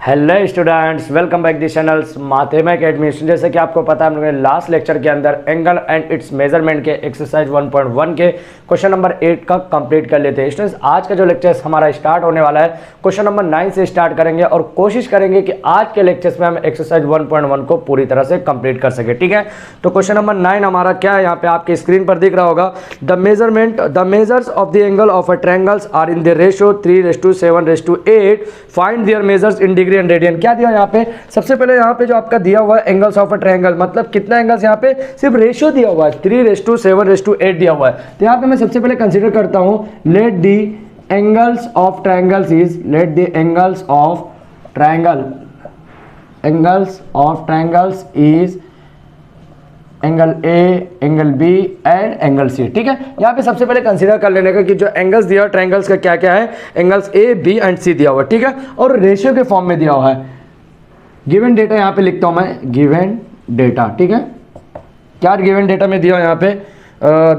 Hello students, welcome back the channels Mathema academy. जैसे कि आपको पता है, हम लोगों ने लास्ट लेक्चर के अंदर एंगल एंड इट्स मेजरमेंट के एक्सरसाइज 1.1 के क्वेश्चन नंबर 8 का कंप्लीट कर लेते हैं। स्टूडेंट्स, आज का जो लेक्चर हमारा स्टार्ट होने वाला है क्वेश्चन नंबर 9 से स्टार्ट करेंगे और कोशिश करेंगे कि आज के लेक्चर्स में हम एक्सरसाइज 1.1 को पूरी तरह से कंप्लीट कर सके। ठीक है, तो क्वेश्चन नंबर 9 हमारा क्या है, यहाँ पे आपके स्क्रीन पर दिख रहा होगा। The measures of the angle of a triangles are in the ratio 3:7:8। Find their measures in degree and radian. क्या दिया यहाँ पे? सबसे पहले यहाँ पे जो आपका दिया हुआ है एंगल्स ऑफ अ ट्रायंगल, मतलब कितना एंगल्स, यहाँ पे सिर्फ रेशियो दिया हुआ है 3:7:8 दिया हुआ है। तो यहाँ पे मैं सबसे पहले कंसीडर करता हूँ let the angles of triangles is, let the angles of triangles is angle A, angle B and angle C. ठीक है, यहाँ पे सबसे पहले कंसीडर कर लेने का कि जो एंगल्स दिया हुआ ट्रायंगल्स का क्या क्या है, एंगल्स ए, बी एंड सी दिया हुआ। ठीक है, और रेशियो के फॉर्म में दिया हुआ है। गिवन डेटा यहाँ पे लिखता हूँ मैं, गिवन डेटा। ठीक है, क्या गिवन डेटा में दिया हुआ यहाँ पे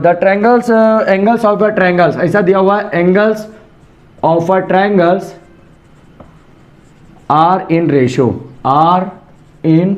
the triangles, angles of a triangles, ऐसा दिया हुआ है angles of a triangles are in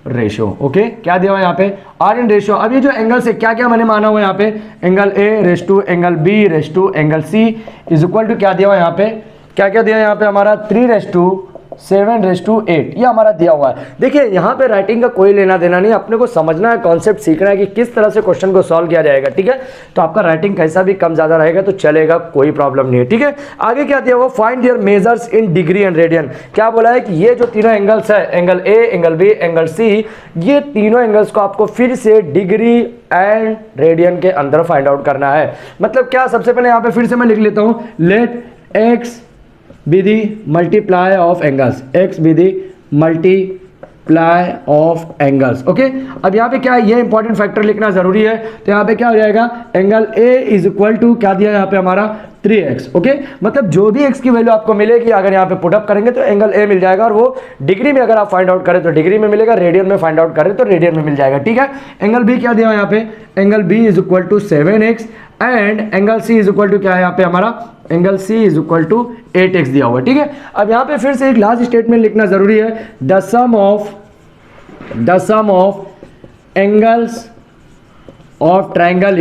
ratio. Okay, क्या दिया हुआ है यहाँ पे? Are in ratio. अब ये जो एंगल से क्या क्या मैंने माना हुआ है यहाँ पे, angle A ratio angle B ratio angle C is equal to क्या दिया हुआ है यहाँ पे, क्या क्या दिया है यहाँ पे हमारा 3:7:8 ये हमारा दिया हुआ है। देखिए यहाँ पे राइटिंग का कोई लेना देना नहीं, अपने को समझना है, कॉन्सेप्ट सीखना है कि किस तरह से क्वेश्चन को सॉल्व किया जाएगा। ठीक है, तो आपका राइटिंग कैसा भी कम ज्यादा रहेगा तो चलेगा, कोई प्रॉब्लम नहीं है। ठीक है, आगे क्या दिया हुआ, find their measures in degree and radian. क्या बोला है कि ये जो तीनों एंगल्स है, angle A, angle B, angle C, ये तीनों एंगल्स को आपको फिर से डिग्री एंड रेडियन के अंदर फाइंड आउट करना है। मतलब क्या, सबसे पहले यहाँ पे फिर से मैं लिख लेता हूं, let X be the multiply of angles, x be the multiply of angles। Okay, अब यहाँ पे क्या है, ये इंपॉर्टेंट फैक्टर लिखना जरूरी है। तो यहाँ पे क्या हो जाएगा, angle a is equal to क्या दिया यहाँ पे हमारा 3x। ओके, मतलब जो भी x की वैल्यू आपको मिलेगी अगर यहाँ पे पुट अप करेंगे तो एंगल a मिल जाएगा, और वो डिग्री में अगर आप फाइंड आउट करें तो डिग्री में मिलेगा, रेडियन में फाइंड आउट करें तो रेडियन में मिल जाएगा। ठीक है, एंगल b क्या दिया यहाँ पे, angle b is equal to 7x and angle c is equal to क्या है यहाँ पे हमारा, angle c is equal to 8x दिया हुआ है। ठीक है, अब यहाँ पे फिर से एक लास्ट स्टेटमेंट लिखना जरूरी है, the sum of angles of triangle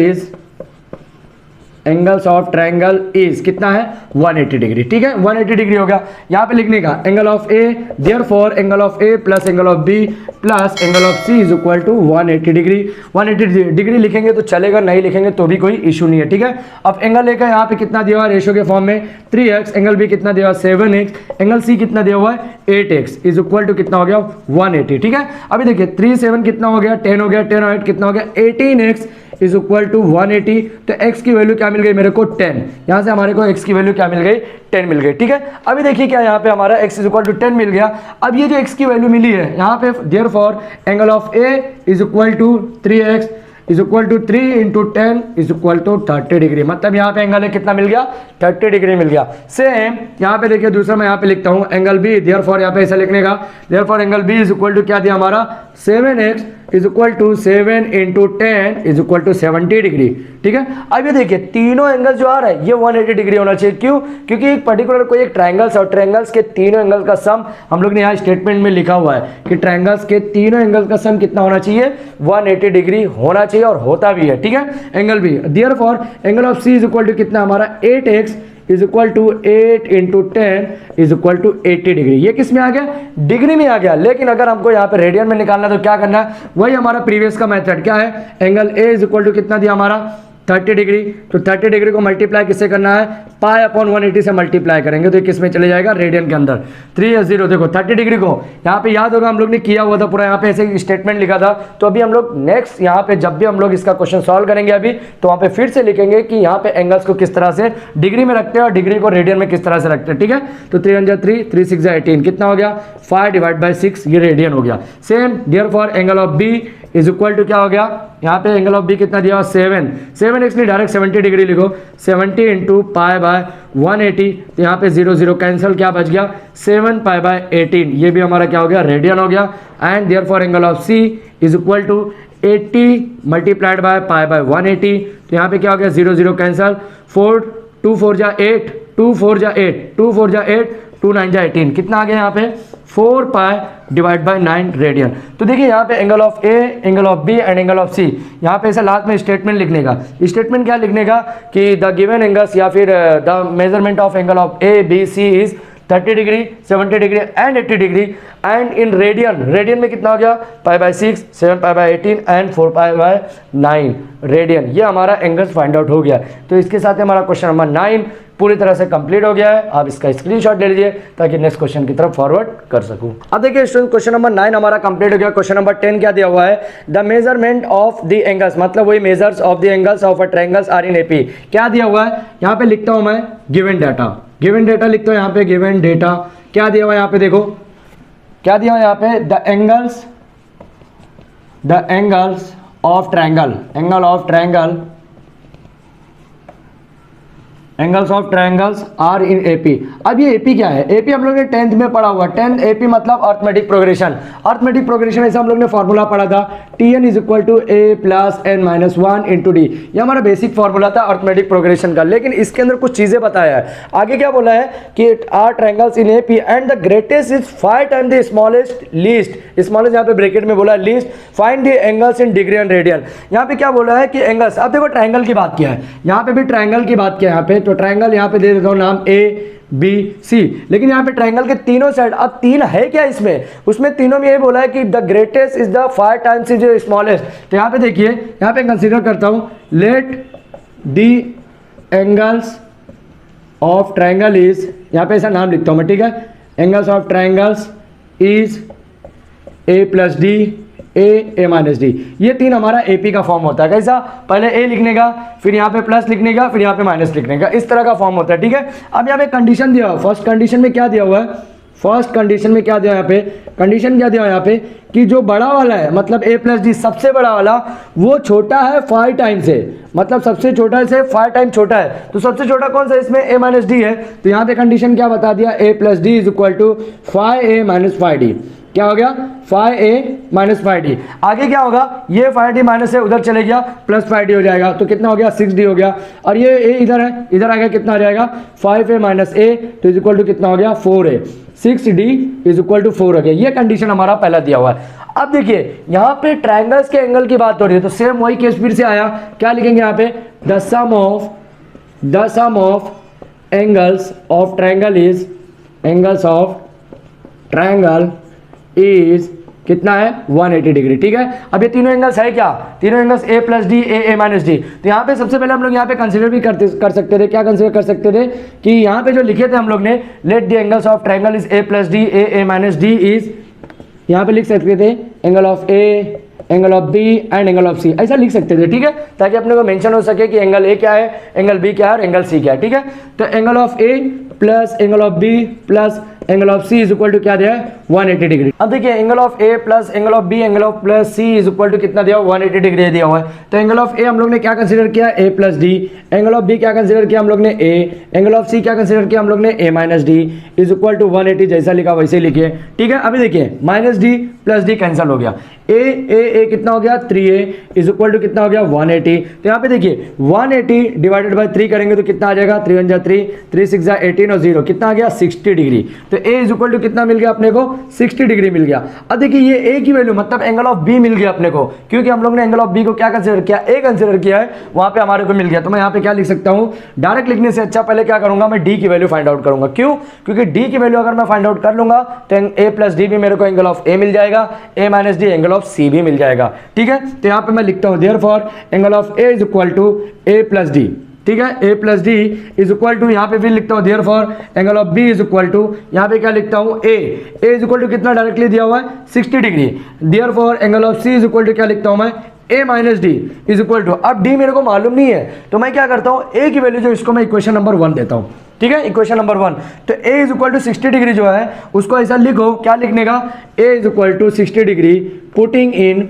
is कितना है, 180 डिग्री। ठीक है, 180 डिग्री हो गया। यहाँ पे लिखने का angle of A, therefore angle of A plus angle of B plus angle of C is equal to 180 degree. 180 degree लिखेंगे तो चलेगा, नहीं लिखेंगे तो भी कोई इशू नहीं है। ठीक है, अब एंगल ए का यहाँ पे कितना दिया हुआ है रेशियो के फॉर्म में 3x, एंगल बी कितना दिया हुआ 7x, एंगल सी कितना दिया हुआ है 8x इज इक्वल टू कितना हो गया 180। ठीक है, अभी देखिए 3 7 कितना हो गया, 10 हो गया, 10 और 8 कितना हो गया 18x इज इक्वल टू 180। तो x की वैल्यू क्या मिल गई मेरे को 10, यहां से हमारे को x की वैल्यू क्या मिल गई 10 मिल गई। ठीक है, अभी देखिए क्या यहाँ पे हमारा x इज इक्वल टू 10 मिल गया। अब ये जो x की वैल्यू मिली है यहाँ पे, therefore angle of a is equal to 3x is equal to 3 into 10 is equal to 30 degree. मतलब यहाँ पे एंगल ए कितना मिल गया, 30 डिग्री मिल गया। सेम यहाँ पे देखिए दूसरा मैं यहाँ पे लिखता हूँ एंगल बी, देयरफॉर यहाँ पे ऐसा लिखने का, therefore angle B is equal to क्या दिया हमारा 7x is equal to 7 into 10 is equal to 70 degree. ठीक है, अब ये देखिए तीनों एंगल जो आ रहा है ये 180 डिग्री होना चाहिए। क्यों? क्योंकि एक पर्टिकुलर कोई एक ट्रायंगल्स और ट्रायंगल्स के तीनों एंगल का सम हम लोग ने यहाँ स्टेटमेंट में लिखा हुआ है कि ट्रायंगल्स के तीनों एंगल का सम कितना होना चाहिए, 180 डिग्री होना चाहिए, और होता भी है। ठीक है, angle B, therefore angle of C is equal to कितना हमारा 8x is equal to 8 into 10 is equal to 80 degree. ये किस में आ गया, डिग्री में आ गया। लेकिन अगर हमको यहाँ पे रेडियन में निकालना तो क्या करना है, वही हमारा प्रीवियस का मेथड क्या है, angle A is equal to कितना दिया हमारा 30 डिग्री। तो 30 डिग्री को मल्टीप्लाई किससे करना है, पाई अपॉन 180 से मल्टीप्लाई करेंगे तो किस में चले जाएगा, रेडियन के अंदर। 3 या 0, देखो 30 डिग्री को यहाँ पे याद होगा हम लोग ने किया हुआ था पूरा, यहाँ पे ऐसे स्टेटमेंट लिखा था। तो अभी हम लोग नेक्स्ट यहाँ पे जब भी हम लोग इसका क्वेश्चन सॉल्व करेंगे अभी, तो वहाँ पे फिर से लिखेंगे कि यहाँ पे एंगल्स को किस तरह से डिग्री में रखते हैं और डिग्री को रेडियन में किस तरह से रखते हैं। ठीक है, तो 3 1 3, 3 6 18 कितना हो गया 5 डिवाइड बाई 6, ये रेडियन हो गया। Same therefore angle of B is equal to क्या हो गया, यहाँ पे एंगल ऑफ बी कितना दिया 7x नहीं डायरेक्ट 70 डिग्री लिखो, 70 इंटू पाई बाय 180। तो यहाँ पे 0 0 कैंसिल, क्या बच गया 7 पाई बाय 18, ये भी हमारा क्या हो गया रेडियन हो गया। And therefore angle of C is equal to 80 multiplied by pi by 180। तो यहाँ पे क्या हो गया 0 0 कैंसिल, 4 2 4 जा 8, 2 4 जा 8, 2 4 जा 8, 2 9 जा 18, कितना आ गया यहाँ पे 4 पाई डिवाइड बाय 9 रेडियन। तो देखिए यहाँ पे angle of A, angle of B and angle of C, यहाँ पे ऐसा लास्ट में स्टेटमेंट लिखने का। स्टेटमेंट क्या लिखने का कि द गिवन एंगल्स या फिर the measurement of angle of A B C is 30 degree, 70 degree and 80 degree and in radian, radian में कितना हो गया pi by 6, 7 pi by 18 and 4 pi by 9 radian. ये हमारा एंगल्स फाइंड आउट हो गया। तो इसके साथ हमारा क्वेश्चन नंबर 9 पूरी तरह से कंप्लीट हो गया है। आप इसका स्क्रीनशॉट ले लीजिए ताकि नेक्स्ट क्वेश्चन की तरफ फॉरवर्ड कर सकूं। अब देखिए स्टूडेंट, क्वेश्चन नंबर 9 हमारा कंप्लीट हो गया। क्वेश्चन नंबर 10 क्या दिया हुआ है, the measurement of the angles, मतलब वही measures of the angles of a triangles are in AP. क्या दिया हुआ है, यहाँ पे लिखता हूं मैं गिवन डाटा, गिवन डाटा लिखता हूं यहाँ पे, गिवन डेटा क्या दिया हुआ है यहाँ पे, देखो क्या दिया हुआ है यहाँ पे, the angles of triangle, angle of triangle, angles of triangles are in AP. अब ये एपी क्या है, एपी हम लोग ने 10th में पढ़ा हुआ, 10 एपी मतलब अर्थमेटिक प्रोग्रेशन। अर्थमेटिक प्रोग्रेशन ऐसा हम लोग ने फॉर्मूला पढ़ा था, Tn is equal to A plus N minus 1 into D. ये हमारा बेसिक फॉर्मूला था अर्थमेटिक प्रोग्रेशन का, लेकिन इसके अंदर कुछ चीजें बताया है। आगे क्या बोला है कि are triangles in AP and the greatest is 5 time the smallest least, smallest यहाँ पे ब्रैकेट में बोला least, find the angles in degree and radian. यहाँ पे क्या बोला है कि एंगल्स, अब देखो ट्रायंगल की बात किया है, यहाँ पे भी ट्रायंगल की बात किया है यहाँ पे, तो ट्रायंगल यहाँ पे दे देता हूँ नाम ए बी सी, लेकिन यहाँ पे ट्रायंगल के तीनों साइड, अब तीन है क्या इसमें, उसमें तीनों में ये बोला है कि the greatest is the 5 times is smallest. तो यहाँ पे देखिए, यहाँ पे कंसीडर करता हूँ let the angles of triangle is, यहाँ पे ऐसा नाम लिखता हूँ मैं, ठीक है, angles of triangles is A plus D, A minus D. ये तीन हमारा एपी का फॉर्म होता है। कैसा, पहले ए लिखने का, फिर यहाँ पे प्लस लिखने का, फिर यहाँ पे माइनस लिखने का, इस तरह का फॉर्म होता है, ठीक है। अब यहाँ पे कंडीशन दिया हुआ, फर्स्ट कंडीशन में क्या दिया हुआ है, फर्स्ट कंडीशन में क्या दिया यहाँ पे, कंडीशन क्या दिया यहाँ पे कि जो बड़ा वाला है मतलब ए प्लस डी, सबसे बड़ा वाला वो छोटा है 5 टाइम से, मतलब सबसे छोटा से 5 टाइम छोटा है। तो सबसे छोटा कौन सा इसमें, ए माइनस डी है। तो यहाँ पे कंडीशन क्या बता दिया, A plus D is equal to 5a minus 5d। क्या हो गया, 5a माइनस 5d। आगे क्या होगा, ये 5d माइनस से उधर चले गया, प्लस 5d हो जाएगा, तो कितना हो गया 6d हो गया। और ये a इधर है, इधर आ गया, कितना आ जाएगा 5a माइनस a, तो इज इक्वल टू कितना हो गया 4a, 6d is equal to 4 हो गया। ये कंडीशन हमारा पहला दिया हुआ है। अब देखिए यहाँ पे ट्रायंगल्स के एंगल की बात हो रही है, तो सेम वही केस फिर से आया, क्या लिखेंगे यहाँ पे, the sum of angles of triangle is, angles of triangle is कितना है 180 डिग्री, ठीक है। अब ये तीनों एंगल्स है क्या, तीनों angles A plus D, A minus D. तो यहाँ पे सबसे पहले हम लोग यहाँ पे कंसीडर भी कर सकते थे, क्या कंसीडर कर सकते थे कि यहाँ पे जो लिखे थे हम लोग ने, let the angles of triangle is A plus D, A minus D is, यहाँ पे लिख सकते थे angle of A, angle of B and angle of C, ऐसा लिख सकते थे, ठीक है, ताकि अपने को मेंशन हो सके कि एंगल ए क्या है, एंगल बी क्या है और एंगल सी क्या है, ठीक है। तो angle of A plus angle of B plus angle of C is equal to क्या दिया है 180 डिग्री। अब देखिए angle of A plus angle of B angle of plus C is equal to कितना दिया हुआ 180 डिग्री दिया हुआ है। तो एंगल ऑफ ए हम लोग ने क्या कंसीडर किया, A plus D, angle of B क्या कंसीडर किया हम लोग ने ए, एंगल ऑफ सी क्या कंसीडर किया हम लोग ने A minus D is equal to 180, जैसा लिखा वैसे ही लिखिए, ठीक है। अभी देखिए minus D plus D cancel हो गया, ए कितना हो गया 3a इज इक्वल टू कितना हो गया 180। तो यहाँ पे देखिए 180 डिवाइडेड बाय 3 करेंगे तो कितना आ जाएगा, 3 1 जा 3, 3 6 जा 18 और 0 कितना आ गया 60 डिग्री। तो a इज इक्वल टू कितना मिल गया अपने को 60 डिग्री मिल गया। अब देखिए ये a की वैल्यू मतलब एंगल ऑफ b मिल गया अपने को, क्योंकि हम लोग ने एंगल ऑफ b को क्या कंसीडर किया, a कंसीडर किया है, वहां पे हमारे को मिल गया। तो मैं यहाँ पे क्या लिख सकता हूँ, डायरेक्ट लिखने से अच्छा पहले क्या करूंगा मैं d की वैल्यू फाइंड आउट करूंगा। क्यों, क्योंकि d की वैल्यू अगर मैं फाइंड आउट कर लूंगा तो a प्लस डी भी मेरे को एंगल ऑफ a मिल जाएगा, a minus D angle of c भी मिल जाएगा, ठीक है। तो यहाँ पे मैं लिखता हूँ therefore angle of a is equal to a plus D, ठीक है, a plus D is equal to, यहाँ पे फिर लिखता हूँ therefore angle of b is equal to, यहाँ पे क्या लिखता हूँ a इज इक्वल टू कितना डायरेक्टली दिया हुआ है 60 degree. Therefore angle of c is equal to क्या लिखता हूँ मैं a minus D is equal to, अब d मेरे को मालूम नहीं है तो मैं क्या करता हूँ a की वैल्यू जो इसको मैं इक्वेशन नंबर 1 देता हूँ, ठीक है, इक्वेशन नंबर 1। तो a is equal to 60 degree जो है उसको ऐसा लिखो, क्या लिखने का, a is equal to 60 degree putting in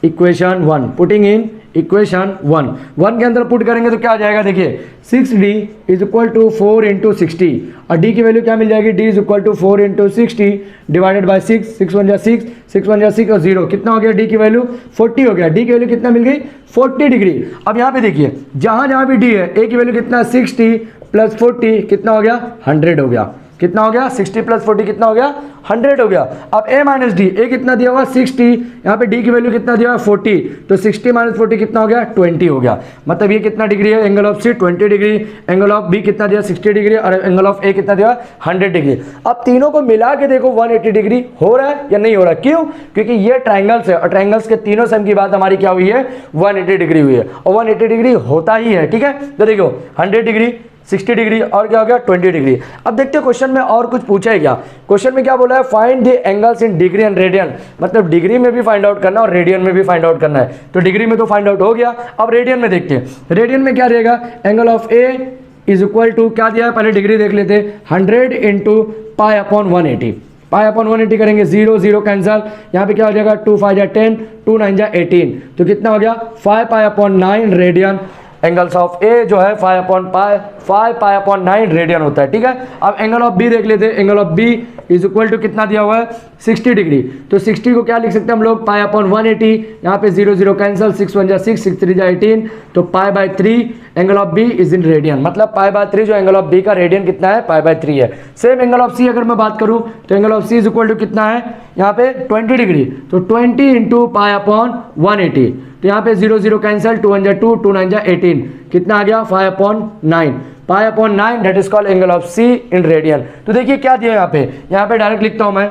equation 1, putting in equation 1 के अंदर पुट करेंगे तो क्या आ जाएगा, देखिए 6d is equal to 4 into 60 और d की वैल्यू क्या मिल जाएगी, d is equal to 4 into 60 divided by 6, 6 1 जा 6, 6 1 जा 6 और 0 कितना हो गया, d की वैल्यू 40 हो गया। d की वैल्यू कितना मिल गई 40 डिग्री। अब यहाँ पे देखिए जहाँ भी d है, a की वैल्यू कितना 60 प्लस 40 कितना हो गया 100 हो गया। कितना हो गया 60 प्लस 40 कितना हो गया 100 हो गया। अब a माइनस डी, ए कितना दिया हुआ 60, यहाँ पे d की वैल्यू कितना दिया हुआ 40, तो 60 माइनस 40 कितना हो गया 20 हो गया। मतलब ये कितना डिग्री है, angle of C 20 degree, angle of B कितना दिया 60 डिग्री और एंगल ऑफ ए कितना दिया 100 डिग्री। अब तीनों को मिला के देखो 180 डिग्री हो रहा है या नहीं हो रहा है, क्यों? क्योंकि ये ट्राइंगल्स है और ट्राइंगल्स के तीनों सम की बात हमारी क्या हुई है 180 डिग्री हुई है और 180 डिग्री होता ही है। ठीक है, तो देखो 100 डिग्री 60 डिग्री और क्या हो गया 20 डिग्री। अब देखते हैं क्वेश्चन में और कुछ पूछा है क्या। क्वेश्चन में क्या बोला है, find the angles in degree and radian, मतलब डिग्री में भी फाइंड आउट करना और रेडियन में भी फाइंड आउट करना है। तो डिग्री में तो फाइंड आउट हो गया, अब रेडियन में देखते हैं। रेडियन में क्या रहेगा, angle of A is equal to क्या दिया है, पहले डिग्री देख लेते हैं, 100 into pi upon 180। Pi upon 180 करेंगे 0 0 कैंसल, यहाँ पे क्या हो जाएगा 2 5 जा 10, 2 9 जा 18, तो कितना हो गया 5 pi upon 9 radian. Angles of A जो है 5 पाई अपॉन 9 रेडियन होता है। ठीक है, अब एंगल ऑफ बी देख लेते हैं। Angle of B is equal to कितना दिया हुआ है 60 डिग्री, तो 60 को क्या लिख सकते हैं हम लोग पाई अपॉन 180, यहाँ पे 0 0 कैंसल, 6 1 जा 6, 6 3 जा 18, तो pi by 3 angle of B is in radian, मतलब पाई बाय 3 जो एंगल ऑफ बी का रेडियन कितना है पाई बाय 3 है। सेम एंगल ऑफ सी अगर मैं बात करूं तो angle of C is equal to कितना है यहाँ पे 20 डिग्री, तो 20 इंटू पाई अपॉन 180, तो यहाँ पे 0 0 कैंसल, 2 1 जा 2, 2 9 जा 18, कितना आ गया 5 upon 9, pi upon 9 that is called angle of C in radian. तो देखिए क्या दिया यहाँ पे डायरेक्ट लिखता हूँ मैं,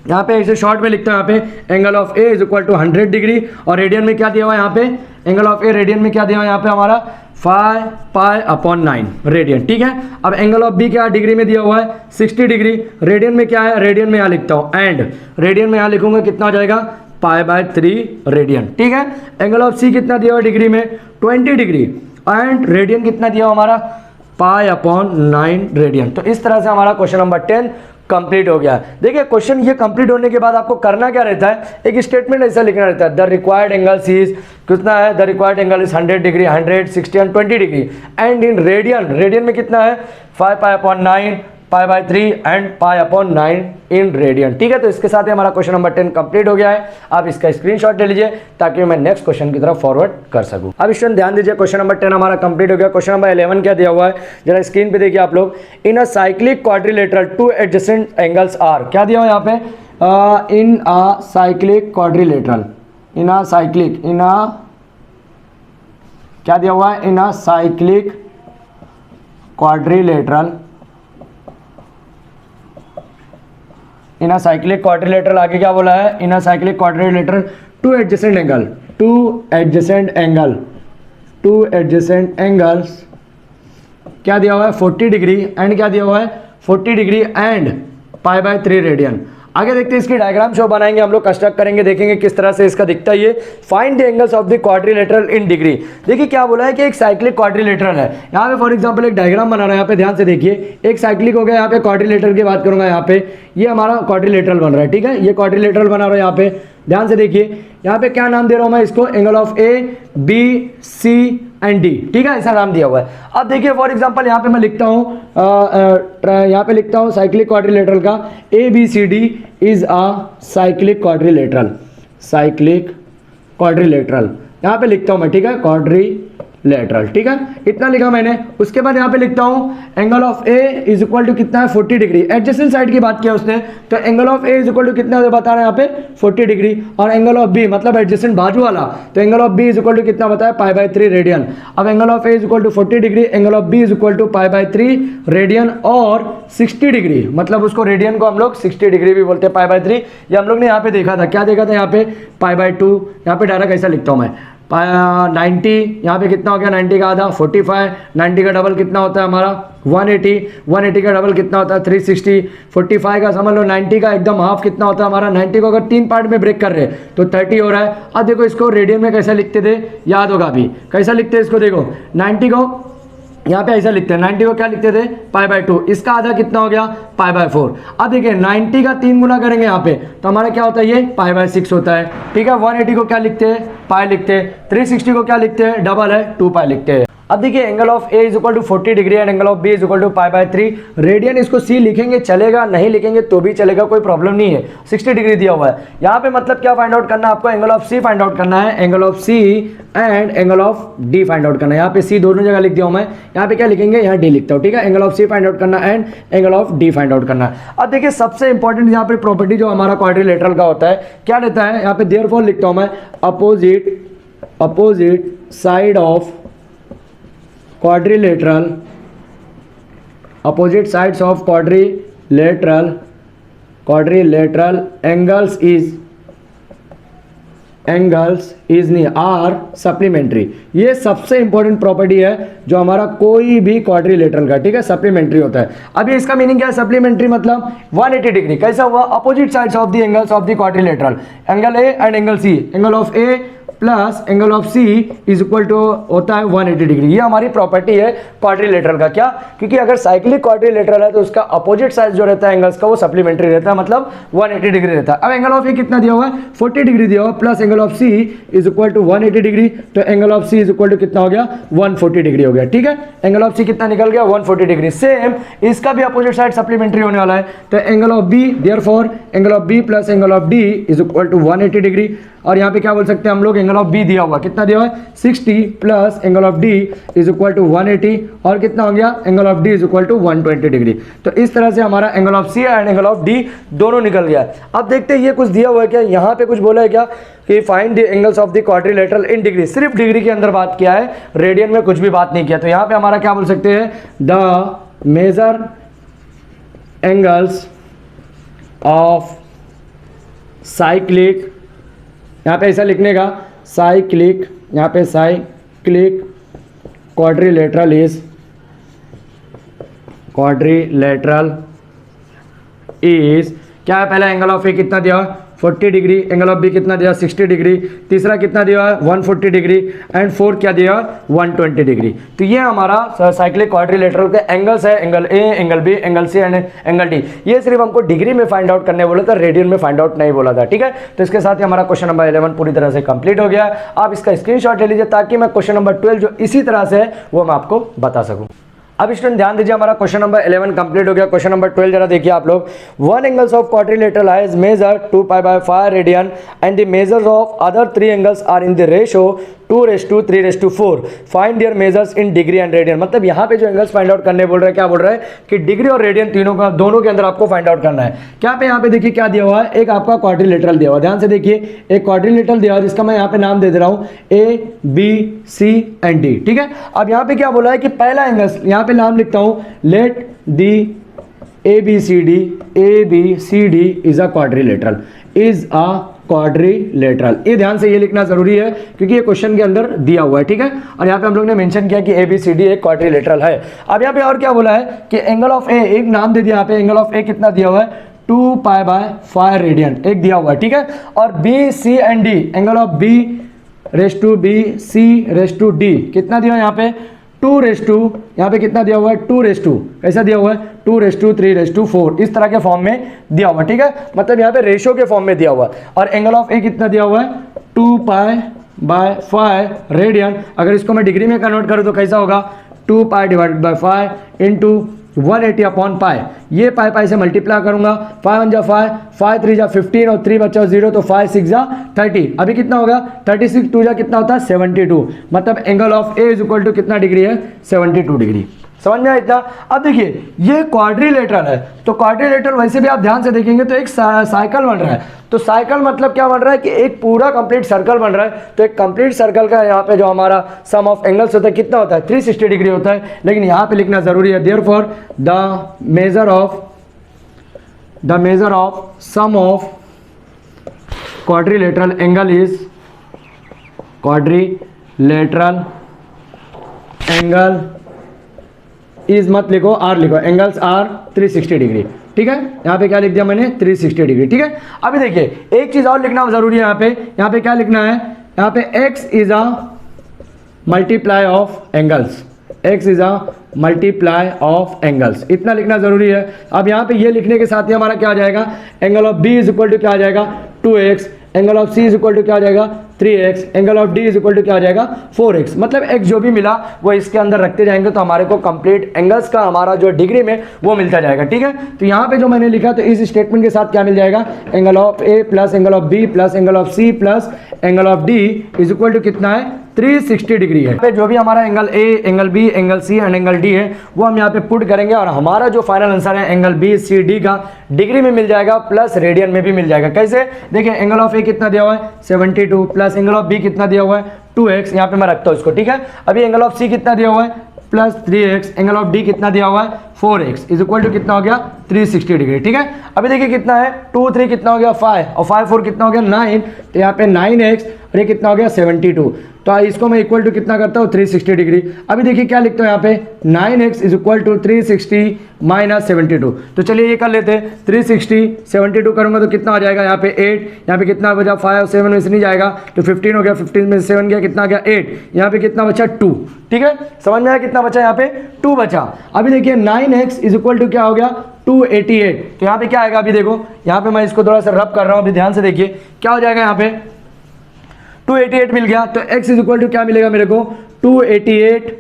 यहाँ पे इसे शॉर्ट में लिखता हूँ, यहाँ पे angle of A is equal to 100 degree और रेडियन में क्या दिया हुआ है यहाँ पे, एंगल ऑफ ए रेडियन में क्या दिया हुआ है यहाँ पे हमारा 5 पाई अपॉन 9 रेडियन। ठीक है, अब एंगल ऑफ बी क्या डिग्री में दिया हुआ है 60 डिग्री, रेडियन में क्या है, रेडियन में यहाँ लिखता हूँ एंड रेडियन में यहाँ लिखूंगा कितना हो जाएगा पाई बाय 3 रेडियन। ठीक है, एंगल ऑफ सी कितना दिया हुआ डिग्री में 20 डिग्री एंड रेडियन कितना दिया हुआ हमारा पाई अपॉन 9 रेडियन। तो इस तरह से हमारा क्वेश्चन नंबर 10 कंप्लीट हो गया। देखिए क्वेश्चन ये कंप्लीट होने के बाद आपको करना क्या रहता है, एक स्टेटमेंट ऐसा लिखना रहता है, द रिक्वायर्ड एंगल इज कितना है, the required angle is 100 degree 100 60 and 20 degree and in radian, radian में कितना है 5 pi upon 9 pi by 3 and pi upon 9 in radian. ठीक है, तो इसके साथ ही हमारा क्वेश्चन नंबर 10 कंप्लीट हो गया है। आप इसका स्क्रीनशॉट ले लीजिए ताकि मैं नेक्स्ट क्वेश्चन की तरफ फॉरवर्ड कर सकूं। अब स्टूडेंट ध्यान दीजिए, क्वेश्चन नंबर 10 हमारा कंप्लीट हो गया। क्वेश्चन नंबर 11 क्या दिया हुआ है जरा स्क्रीन पे देखिए आप लोग, in a cyclic quadrilateral two adjacent angles are, क्या दिया हुआ यहाँ पे in a cyclic quadrilateral, in a cyclic, in a क्या दिया हुआ है, in a cyclic quadrilateral, in a cyclic quadrilateral आगे क्या बोला है, in a cyclic quadrilateral two adjacent angle, two adjacent angle, two adjacent angles क्या दिया हुआ है 40 डिग्री एंड क्या दिया हुआ है 40 degree and pi by 3 radian. आगे देखते हैं इसकी डायग्राम शो बनाएंगे हम लोग, कंस्ट्रक्ट करेंगे, देखेंगे किस तरह से इसका दिखता है ये। Find the angles of the quadrilateral in degree. देखिए क्या बोला है कि एक साइक्लिक क्वाड्रिलेटरल है, यहाँ पे फॉर एग्जांपल एक डायग्राम बना रहा है, यहाँ पे ध्यान से देखिए, एक साइक्लिक हो गया, यहाँ पे क्वाड्रिलेटरल की बात करूंगा, यहाँ पे ये हमारा क्वाड्रिलेटरल बन रहा है। ठीक है, ये क्वाड्रिलेटरल बना रहा है, यहाँ पे ध्यान से देखिए, यहाँ पे क्या नाम दे रहा हूँ मैं इसको, angle of A B C and D. ठीक है, ऐसा नाम दिया हुआ है। अब देखिए फॉर एग्जांपल यहाँ पे मैं लिखता हूँ, यहाँ पे लिखता हूँ साइक्लिक क्वाड्रिलेटरल का A B C D is a cyclic quadrilateral, cyclic quadrilateral यहाँ पे लिखता हूँ मैं। ठीक है, क्वाड्रिलेटरल, ठीक है, इतना लिखा मैंने। उसके बाद यहाँ पे लिखता हूँ angle of A is equal to कितना है 40 डिग्री, एडजेसेंट साइड की बात किया उसने, तो angle of A is equal to कितना बता रहा है यहाँ पे 40 डिग्री, और एंगल ऑफ बी मतलब एडजेसेंट बाजू वाला, तो angle of B is equal to कितना बताया पाई बाय 3 रेडियन। अब angle of A is equal to 40 degree, angle of B is equal to pi by 3 radian और 60 डिग्री, मतलब उसको रेडियन को हम लोग 60 डिग्री भी बोलते हैं, पाई बाय 3 ये हम लोग ने यहाँ पे देखा था, क्या देखा था यहाँ पे पाई बाय 2, यहाँ पे डायरेक्ट ऐसा लिखता हूँ मैं 90, यहाँ पे कितना हो गया 90 का आधा 45, 90 का डबल कितना होता है हमारा 180, 180 का डबल कितना होता है 360, 45 का समझ लो 90 का एकदम हाफ कितना होता है हमारा, 90 को अगर 3 पार्ट में ब्रेक कर रहे हैं तो 30 हो रहा है। अब देखो इसको रेडियन में कैसा लिखते थे, याद होगा अभी कैसा लिखते हैं इसको, देखो 90 को यहाँ पे ऐसा लिखते हैं, 90 को क्या लिखते थे पाई बाय 2, इसका आधा कितना हो गया पाई बाय 4। अब देखिए 90 का 3 गुना करेंगे यहाँ पे तो हमारा क्या होता है ये पाई बाय 6 होता है। ठीक है, 180 को क्या लिखते हैं पाई लिखते हैं, 360 को क्या लिखते हैं डबल है 2 पाई लिखते हैं। अब देखिए angle of A is equal to 40 degree and angle of B is equal to π/3 radian. इसको सी लिखेंगे चलेगा, नहीं लिखेंगे तो भी चलेगा, कोई प्रॉब्लम नहीं है। 60 डिग्री दिया हुआ है। यहाँ पे मतलब क्या फाइंड आउट करना है आपको, angle of C find out करना है, angle of C and angle of D find out करना है। यहाँ पे सी दोनों जगह लिख दिया हूँ मैं, यहाँ पे क्या लिखेंगे, यहाँ डी लिखता हूँ, ठीक है। Angle of C find out करना and angle of D find out करना है। अब देखिए सबसे इंपॉर्टेंट यहाँ पे प्रॉपर्टी जो हमारा क्वाड्रिलेटरल का होता है क्या रहता है, यहाँ पे देयरफॉर लिखता हूँ मैं, opposite side of quadrilateral, opposite sides of quadrilateral angles नहीं आर सप्लीमेंट्री। ये सबसे इंपॉर्टेंट प्रॉपर्टी है जो हमारा कोई भी क्वाड्रिलेटरल का, ठीक है, सप्लीमेंट्री होता है। अभी इसका मीनिंग क्या है, सप्लीमेंट्री मतलब 180 डिग्री। कैसा हुआ, opposite sides of the angles of the quadrilateral, angle A and angle C, angle of A plus angle of C is equal to होता है 180 डिग्री। ये हमारी प्रॉपर्टी है क्वाड्रिलेटरल का। क्या, क्योंकि अगर साइक्लिक क्वाड्रिलेटरल है तो उसका अपोजिट साइड जो रहता है एंगल्स का वो सप्लीमेंट्री रहता है, मतलब 180 डिग्री रहता है। अब एंगल ऑफ ए कितना दिया हुआ है, 40 डिग्री दिया हुआ है, plus angle of C is equal to 180 degree, तो angle of C is equal to कितना हो गया, 140 डिग्री हो गया, ठीक है। एंगल ऑफ सी कितना निकल गया, 140 डिग्री। सेम इसका भी अपोजिट साइड सप्लीमेंट्री होने वाला है, तो angle of B, therefore angle of B plus angle of D is equal to 180 degree. और यहाँ पे क्या बोल सकते हैं हम लोग, एंगल ऑफ बी दिया हुआ कितना दिया हुआ है 60 plus angle of D is equal to 180 और कितना हो गया, angle of D is equal to 120 degree. तो इस तरह से हमारा angle of C and angle of D दोनों निकल गया। अब देखते हैं ये कुछ दिया हुआ है क्या, यहाँ पे कुछ बोला है क्या कि find the angles of the quadrilateral in degree. सिर्फ डिग्री के अंदर बात किया है, रेडियन में कुछ भी बात नहीं किया। तो यहाँ पे हमारा क्या बोल सकते हैं, the measure angles of cyclic, यहाँ पे ऐसा लिखने का साइक्लिक, यहाँ पे साइक्लिक क्वाड्रिलेटरल इज क्या है, पहला एंगल ऑफ ए कितना दिया 40 डिग्री, एंगल ऑफ बी कितना दिया 60 डिग्री, तीसरा कितना दिया 140 डिग्री एंड फोर्थ क्या दिया 120 डिग्री। तो ये हमारा साइक्लिक क्वाड्रिलेटरल के एंगल्स है, angle A, angle B, angle C and angle D. ये सिर्फ हमको डिग्री में फाइंड आउट करने बोला था, रेडियन में फाइंड आउट नहीं बोला था, ठीक है। तो इसके साथ ही हमारा क्वेश्चन नंबर 11 पूरी तरह से कंप्लीट हो गया। आप इसका स्क्रीनशॉट ले लीजिए ताकि मैं क्वेश्चन नंबर 12 जो इसी तरह से है वो मैं आपको बता सकूँ। अब स्टूडेंट ध्यान दीजिए, हमारा क्वेश्चन नंबर 11 कंप्लीट हो गया। क्वेश्चन नंबर 12 जरा देखिए आप लोग। One angles of quadrilateral has measure 2π/5 radian and the measures of other 3 angles are in the ratio 2:3:4। Find their measures in degree and radian. मतलब यहाँ पे जो एंगल्स फाइंड आउट करने बोल रहे हैं, क्या बोल रहा है कि डिग्री और रेडियन तीनों का, दोनों के अंदर आपको फाइंड आउट करना है। क्या पे यहाँ पे देखिए क्या दिया हुआ है, एक आपका क्वाड्रिलेटरल दिया हुआ, ध्यान से देखिए, एक क्वाड्रिलेटरल दिया हुआ जिसका मैं यहाँ पे नाम दे दे रहा हूँ ABC एंड D, ठीक है। अब यहाँ पे क्या बोला है कि पहला एंगल, यहाँ पे नाम लिखता हूँ, let the ABCD is a quadrilateral, is a quadrilateral. ये ध्यान से ये लिखना जरूरी है क्योंकि ये क्वेश्चन के अंदर दिया हुआ है, ठीक है। और यहाँ पे हम लोग ने मेंशन किया कि ABCD एक क्वाड्रिलेटरल है। अब यहाँ पे और क्या बोला है कि एंगल ऑफ ए, एक नाम दे दिया यहाँ पे, एंगल ऑफ ए कितना दिया हुआ है 2π/5 रेडियन, एक दिया हुआ है, ठीक है। और BC and D, angle of B/BC/D कितना दिया यहाँ पे 2 यहाँ पे कितना दिया हुआ है 2 कैसा दिया हुआ है 2:3:4 इस तरह के फॉर्म में दिया हुआ, ठीक है। मतलब यहाँ पे रेशो के फॉर्म में दिया हुआ है। और एंगल ऑफ ए कितना दिया हुआ है 2π/5 रेडियन। अगर इसको मैं डिग्री में कन्वर्ट करूँ तो कैसा होगा 2π/5 इंटू 180/π। ये पाई से मल्टीप्लाई करूंगा, 5 1 जा 5, 5 3 जा 15 और 3 बचा 0 तो 5 6 जा 30। अभी कितना होगा 36 2 जा कितना होता है 72। मतलब angle of A is equal to कितना डिग्री है 72 डिग्री। समझ में आया इतना। अब देखिए ये क्वाड्रिलेटरल है, तो क्वाड्रिलेटरल वैसे भी आप ध्यान से देखेंगे तो एक साइकिल बन रहा है। तो साइकिल मतलब क्या बन रहा है कि एक पूरा कंप्लीट सर्कल बन रहा है। तो एक कंप्लीट सर्कल का यहाँ पे जो हमारा सम ऑफ एंगल्स होता है कितना होता है 360 डिग्री होता है। लेकिन यहाँ पे लिखना जरूरी है, therefore the measure of sum of quadrilateral angle is is मत लिखो, आर लिखो, एंगल्स आर 360 डिग्री, ठीक है। यहाँ पे क्या लिख दिया मैंने 360 डिग्री, ठीक है। अभी देखिए एक चीज और लिखना जरूरी है यहाँ पे क्या लिखना है, यहाँ पे x is a multiply of angles, x is a multiply of angles, इतना लिखना जरूरी है। अब यहाँ पे ये लिखने के साथ ही हमारा क्या आ जाएगा, angle of b is equal to क्या आ जाएगा 2x, angle of C is equal to क्या आ जाएगा 3x, angle of D is equal to क्या आ जाएगा 4x। मतलब x जो भी मिला वो इसके अंदर रखते जाएंगे तो हमारे को कंप्लीट एंगल्स का हमारा जो डिग्री में वो मिलता जाएगा। ठीक है, तो यहाँ पे जो मैंने लिखा तो इस स्टेटमेंट के साथ क्या मिल जाएगा, angle of A plus angle of B plus angle of C plus angle of D is equal to कितना है 360 डिग्री है। जो भी हमारा angle A, angle B, angle C and angle D है वो हम यहाँ पे पुट करेंगे और हमारा जो फाइनल आंसर है एंगल बी सी डी का डिग्री में मिल जाएगा प्लस रेडियन में भी मिल जाएगा। कैसे, देखिए एंगल ऑफ ए कितना दिया हुआ है 72 प्लस एंगल ऑफ बी कितना दिया हुआ है 2x, यहाँ पे मैं रखता हूँ इसको। ठीक है, अभी एंगल ऑफ सी कितना दिया हुआ है plus 3x, angle of D कितना दिया हुआ है 4x इज इक्वल टू कितना हो गया 360 डिग्री। ठीक है, अभी देखिए कितना है 2 3 कितना हो गया 5 और 5 4 कितना हो गया 9, तो यहाँ पे 9x और ये कितना हो गया 72, तो इसको मैं इक्वल टू कितना करता हूँ 360 डिग्री। अभी देखिए क्या लिखता हूँ यहाँ पे 9x is equal to 360 minus 72, तो चलिए ये कर लेते हैं 360 72 करूँगा तो कितना हो जाएगा यहाँ पे 8, यहाँ पे कितना बचा 5 और 7 में से नहीं जाएगा तो 15 हो गया, 15 में से 7 गया कितना गया 8, यहाँ पे कितना बचा 2। ठीक है, समझ में आया कितना बचा यहाँ पे 2 बचा। अभी देखिए 9x इज इक्वल टू क्या हो गया 288, तो यहाँ पे क्या आएगा, अभी देखो यहाँ पे मैं इसको थोड़ा सा रब कर रहा हूँ, अभी ध्यान से देखिए क्या हो जाएगा यहाँ पे 288 मिल गया, तो x इज इक्वल टू क्या मिलेगा मेरे को 288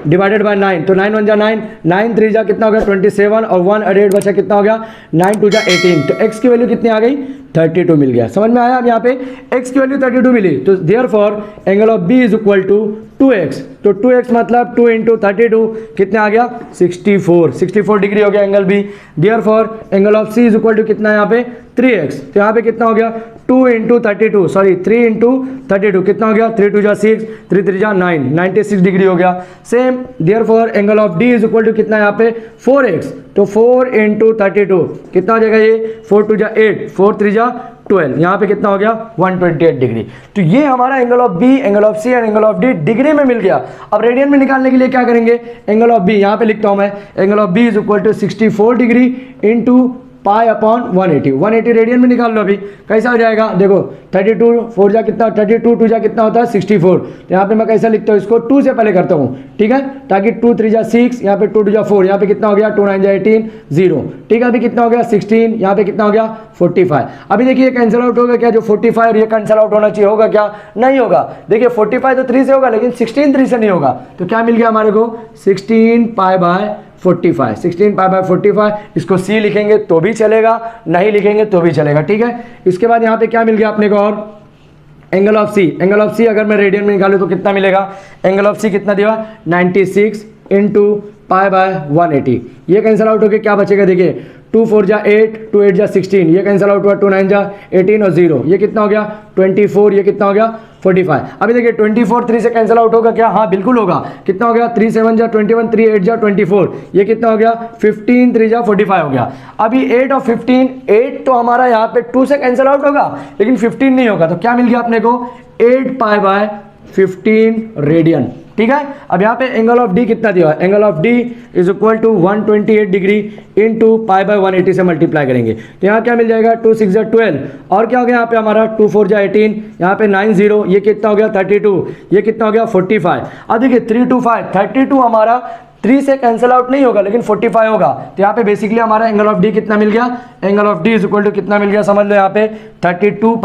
डिवाइडेड बाय 9, तो 9 1 जा 9, 9 3 जा कितना हो गया 27 और 1 और 8 बचा कितना हो गया 9 2 जा 18, तो x की वैल्यू कितनी आ गई 32 मिल गया। समझ में आया, अब यहाँ पे x की वैल्यू 32 मिली, तो therefore angle of b is equal to 2x, तो 2x मतलब 2 इंटू 32 कितना आ गया 64 डिग्री हो गया angle b। Therefore angle of c is equal to कितना है यहाँ पे 3x, तो यहाँ पे कितना हो गया 2 इंटू 32 सॉरी 3 इंटू 32 कितना हो गया 3 2 जा 6 3 3 जा 9 96 डिग्री हो गया। Same therefore angle of d is equal to कितना है यहाँ पे 4x, तो 4 इंटू 32 कितना हो जाएगा ये 4 2 जा 8 4 3 जा 12, यहाँ पे कितना हो गया 128 डिग्री। तो ये हमारा angle of B, angle of C and angle of D degree में मिल गया। अब रेडियन में निकालने के लिए क्या करेंगे, एंगल ऑफ बी यहाँ पे लिखता हूँ मैं, angle of B is equal to 64 degree into pi upon 180 radian में निकाल लो। अभी कैसा हो जाएगा, देखो 32 4 जा कितना 32 2 जा कितना होता है 64, तो यहाँ पे मैं कैसा लिखता हूँ इसको 2 से पहले करता हूँ। ठीक है, ताकि 2 3 जा 6, यहाँ पे 2 2 जा 4, यहाँ पे कितना हो गया 2 9 जा 18 0। ठीक है, अभी कितना हो गया 16, यहाँ पे कितना हो गया 45। अभी देखिए कैंसिल आउट होगा क्या, जो 45 और ये कैंसिल आउट होना चाहिए, होगा क्या नहीं होगा। देखिए 45 तो 3 से होगा लेकिन 16 3 से नहीं होगा, तो क्या मिल गया हमारे को 16 पाई बाय 45, 16 पाई बाय 45, इसको c लिखेंगे तो भी चलेगा, नहीं लिखेंगे तो भी चलेगा। ठीक है, इसके बाद यहाँ पे क्या मिल गया अपने को और angle of C, angle of C अगर मैं रेडियन में निकालूँ तो कितना मिलेगा, एंगल ऑफ सी कितना दिया 96 इंटू पाई बाय 180, ये कैंसिल आउट होकर क्या बचेगा, देखिए 2 4 जा 8 2 8 जा 16, ये कैंसिल आउट हुआ 2 9 जा 18 और 0, ये कितना हो गया 24, ये कितना हो गया 45। अभी देखिए 24 3 से कैंसिल आउट होगा क्या, हाँ बिल्कुल होगा, कितना हो गया 3 7 जा 21 3 8 जा 24, ये कितना हो गया 15 3 जा 45 हो गया। अभी 8 और 15, 8 तो हमारा यहाँ पे 2 से कैंसिल आउट होगा लेकिन 15 नहीं होगा, तो क्या मिल गया अपने को 8 पाई बाय 15 रेडियन। ठीक है, अब यहाँ पे एंगल ऑफ डी कितना दिया है, angle of D is equal to 128 degree into pi by 180 से मल्टीप्लाई करेंगे, तो यहाँ क्या मिल जाएगा 2 6 जा 12 और क्या हो गया यहाँ पे हमारा 2 4 जा 18, यहाँ पे 9 0, ये कितना हो गया 32, ये कितना हो गया 45। अब देखिए 3 2 5 32 हमारा 3 से कैंसिल आउट नहीं होगा लेकिन 45 होगा, तो यहाँ पे बेसिकली हमारा एंगल ऑफ डी कितना मिल गया, angle of D is equal to कितना मिल गया समझ लो यहाँ पे 32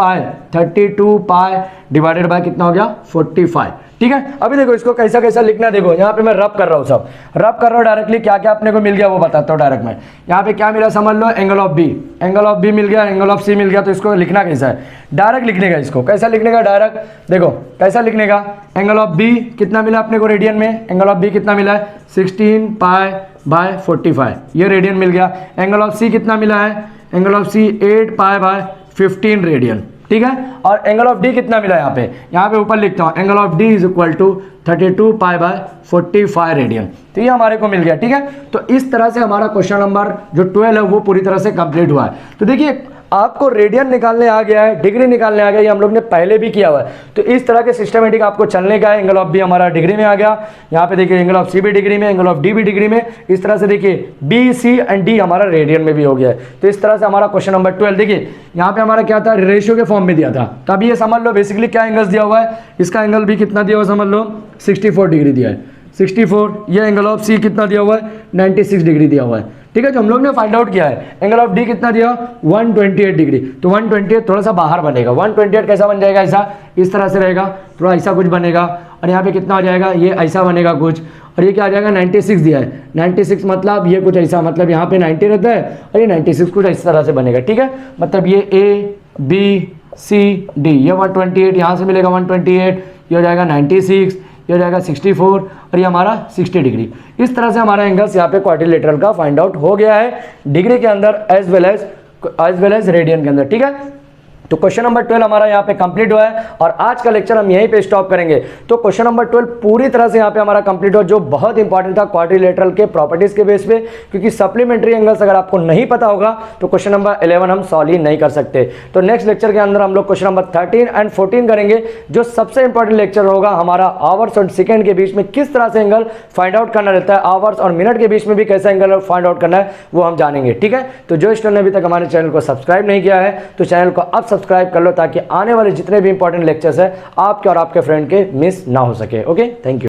पाई डिवाइडेड बाय कितना हो गया 45। ठीक है, अभी देखो इसको कैसा कैसा लिखना, देखो यहाँ पे मैं रब कर रहा हूँ, सब रब कर रहा हूँ डायरेक्टली, क्या क्या अपने को मिल गया वो बताता हूँ डायरेक्ट मैं। यहाँ पे क्या मिला समझ लो, एंगल ऑफ बी मिल गया, एंगल ऑफ सी मिल गया, तो इसको लिखना कैसा है, डायरेक्ट लिखने का। इसको कैसा लिखने का, डायरेक्ट देखो कैसा लिखने का, एंगल ऑफ बी कितना मिला अपने को रेडियन में, एंगल ऑफ बी कितना मिला है 16 पाई बाय 45, ये रेडियन मिल गया। एंगल ऑफ सी कितना मिला है, angle of C 8 pi by 15 radian. ठीक है, और एंगल ऑफ डी कितना मिला यहाँ पे ऊपर लिखता हूँ, angle of D is equal to 32 pi by 45 radian, तो ये हमारे को मिल गया। ठीक है, तो इस तरह से हमारा क्वेश्चन नंबर जो 12 है वो पूरी तरह से कंप्लीट हुआ है। तो देखिए आपको रेडियन निकालने आ गया है, डिग्री निकालने आ गया, ये हम लोग ने पहले भी किया हुआ है, तो इस तरह के सिस्टमेटिक आपको चलने का है। एंगल ऑफ बी हमारा डिग्री में आ गया, यहाँ पे देखिए एंगल ऑफ सी भी डिग्री में, एंगल ऑफ डी भी डिग्री में, इस तरह से देखिए बी सी एंड डी हमारा रेडियन में भी हो गया है। तो इस तरह से हमारा क्वेश्चन नंबर 12 देखिए यहाँ पे हमारा क्या था, रेशियो के फॉर्म में दिया था, तब ये समझ लो बेसिकली क्या एंगल्स दिया हुआ है, इसका एंगल भी कितना दिया हुआ समझ लो 64 डिग्री दिया है 64, ये एंगल ऑफ सी कितना दिया हुआ है 96 डिग्री दिया हुआ है। ठीक है, जो हम लोग ने फाइंड आउट किया है। एंगल ऑफ डी कितना दिया 128 डिग्री, तो 128 थोड़ा सा बाहर बनेगा। 128 कैसा बन जाएगा, ऐसा इस तरह से रहेगा, थोड़ा ऐसा कुछ बनेगा, और यहाँ पे कितना हो जाएगा, ये ऐसा बनेगा कुछ, और ये क्या आ जाएगा 96 दिया है। 96 मतलब ये कुछ ऐसा, मतलब यहाँ पे 90 रहता है और ये 96 कुछ इस तरह से बनेगा। ठीक है, मतलब ये ए बी सी डी, ये 128 यहाँ से मिलेगा 128, ये हो जाएगा 96, ये हो जाएगा 64 और ये हमारा 60 डिग्री। इस तरह से हमारा एंगल्स यहाँ पे क्वाड्रिलेटरल का फाइंड आउट हो गया है डिग्री के अंदर एज वेल एज रेडियन के अंदर। ठीक है, तो क्वेश्चन नंबर 12 हमारा यहाँ पे कंप्लीट हुआ है और आज का लेक्चर हम यहीं पे स्टॉप करेंगे। तो क्वेश्चन नंबर 12 पूरी तरह से यहाँ पे हमारा कंप्लीट हुआ, जो बहुत इंपॉर्टेंट था क्वाड्रिलेटरल के प्रॉपर्टीज के बेस पे, क्योंकि सप्लीमेंट्री एंगल्स अगर आपको नहीं पता होगा तो क्वेश्चन नंबर 11 हम सॉल्व ही नहीं कर सकते। तो नेक्स्ट लेक्चर के अंदर हम लोग क्वेश्चन नंबर 13 एंड 14 करेंगे, जो सबसे इंपॉर्टेंट लेक्चर होगा हमारा आवर्स और सेकेंड के बीच में किस तरह से एंगल फाइंड आउट करना रहता है, आवर्स और मिनट के बीच में भी कैसा एंगल फाइंड आउट करना है वो हम जानेंगे। ठीक है, तो जो स्टूडेंट ने अभी तक हमारे चैनल को सब्सक्राइब नहीं किया है तो चैनल को अब सब्सक्राइब कर लो, ताकि आने वाले जितने भी इंपॉर्टेंट लेक्चर्स है आपके और आपके फ्रेंड के मिस ना हो सके। Okay, thank you.